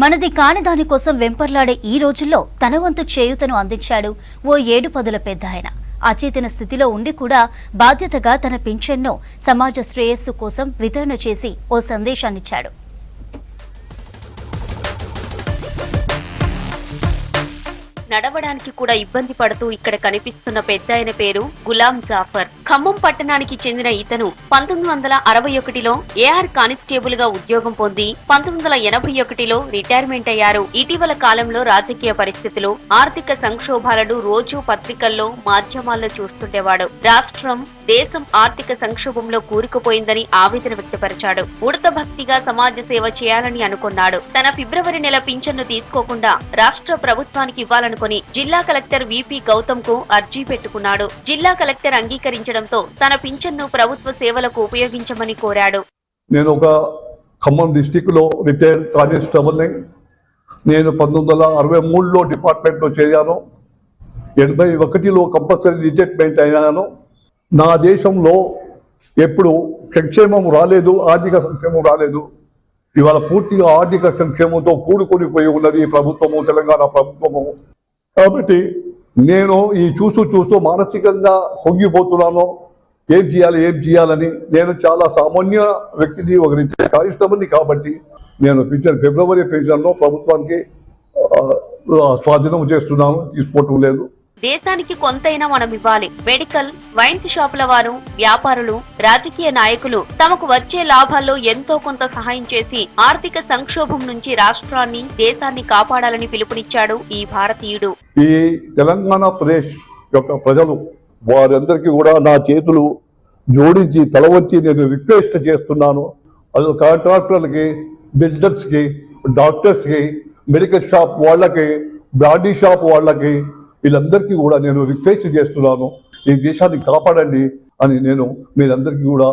మనది కాని దానికోసం వెంపర్లాడే ఈ రోజుల్లో తన వంతు చేయూతను అందించాడు ఓ 7 పదుల పెద్దాయన. అచేతన స్థితిలో ఉండి కూడా బాధ్యతగా తన పింఛన్ను సమాజ శ్రేయస్సు కోసం వితరణ చేసి ఓ సందేశాన్నిచ్చాడు. నడవడానికి కూడా ఇబ్బంది పడుతూ ఇక్కడ కనిపిస్తున్న పెద్దాయన పేరు గులాం జాఫర్. ఖమ్మం పట్టణానికి చెందిన ఇతను 1961లో ఏఆర్ కానిస్టేబుల్ గా ఉద్యోగం పొంది 1981లో రిటైర్మెంట్ అయ్యారు. ఇటీవల కాలంలో రాజకీయ పరిస్థితులు, ఆర్థిక సంక్షోభాలను రోజూ పత్రికల్లో, మాధ్యమాల్లో చూస్తుండేవాడు. రాష్ట్రం, దేశం ఆర్థిక సంక్షోభంలో కూరుకుపోయిందని ఆవేదన వ్యక్తపరిచాడు. ఉడత భక్తిగా సమాజ సేవ చేయాలని అనుకున్నాడు. తన ఫిబ్రవరి నెల పింఛన్ను తీసుకోకుండా రాష్ట్ర ప్రభుత్వానికి ఇవ్వాలనుకుని జిల్లా కలెక్టర్ విపి గౌతమ్ కు అర్జీ పెట్టుకున్నాడు. జిల్లా కలెక్టర్ అంగీకరించడంతో తన పింఛన్ను ప్రభుత్వ సేవలకు ఉపయోగించమని కోరాడు. నేను ఒక ఖమ్మం డిస్టిక్ లో రిటైర్డ్ కానిస్టేబుల్ ని. నేను 1963లో డిపార్ట్మెంట్ లో చేరాను. 81లో కంపల్సరీ రిటైర్మెంట్ అయినాను. నా దేశంలో ఎప్పుడు సంక్షేమం రాలేదు, ఆర్థిక సంక్షేమం రాలేదు. ఇవాళ పూర్తిగా ఆర్థిక సంక్షేమంతో కూడుకొని పోయి ఉన్నది ఈ ప్రభుత్వము, తెలంగాణ ప్రభుత్వము. కాబట్టి నేను ఈ చూస్తూ మానసికంగా పొంగిపోతున్నాను. ఏం చేయాలని. నేను చాలా సామాన్య వ్యక్తిని, ఒక రిటైర్డ్ కానిస్టేబుల్ని. కాబట్టి నేను ఫిబ్రవరి పెన్షన్లో ప్రభుత్వానికి స్వాధీనం చేస్తున్నాను, తీసుకోవటం లేదు. దేశానికి కొంతైనా మనం ఇవ్వాలి. మెడికల్, వైన్స్ షాపుల వారు, వ్యాపారులు, రాజకీయ నాయకులు తమకు వచ్చే లాభాల్లో ఎంతో కొంత సహాయం చేసి ఆర్థిక సంక్షోభం నుంచి రాష్ట్రాన్ని, దేశాన్ని కాపాడాలని పిలుపునిచ్చాడు ఈ భారతీయుడు. ఈ తెలంగాణ ప్రదేశ్ యొక్క ప్రజలు వారందరికీ కూడా నా చేతులు జోడించి తల వంచి నేను రిక్వెస్ట్ చేస్తున్నాను. అది కాంట్రాక్టర్లకి, బిజినెస్కి, డాక్టర్స్కి, మెడికల్ షాప్ వాళ్ళకి, బ్రాండీ షాప్ వాళ్ళకి, వీళ్ళందరికీ కూడా నేను రిక్వెస్ట్ చేస్తున్నాను. ఈ దేశాన్ని కాపాడండి అని నేను మీరందరికీ కూడా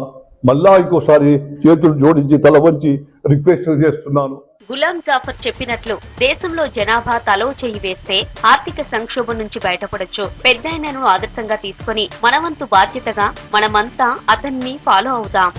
మళ్ళా ఇంకోసారి చేతులు జోడించి తల వంచి రిక్వెస్ట్ చేస్తున్నాను. గులాం జాఫర్ చెప్పినట్లు దేశంలో జనాభా తలో చేయి వేస్తే ఆర్థిక సంక్షోభం నుంచి బయటపడొచ్చు. పెద్దాయనను ఆదర్శంగా తీసుకుని మనవంతు బాధ్యతగా మనమంతా అతన్ని ఫాలో అవుదాం.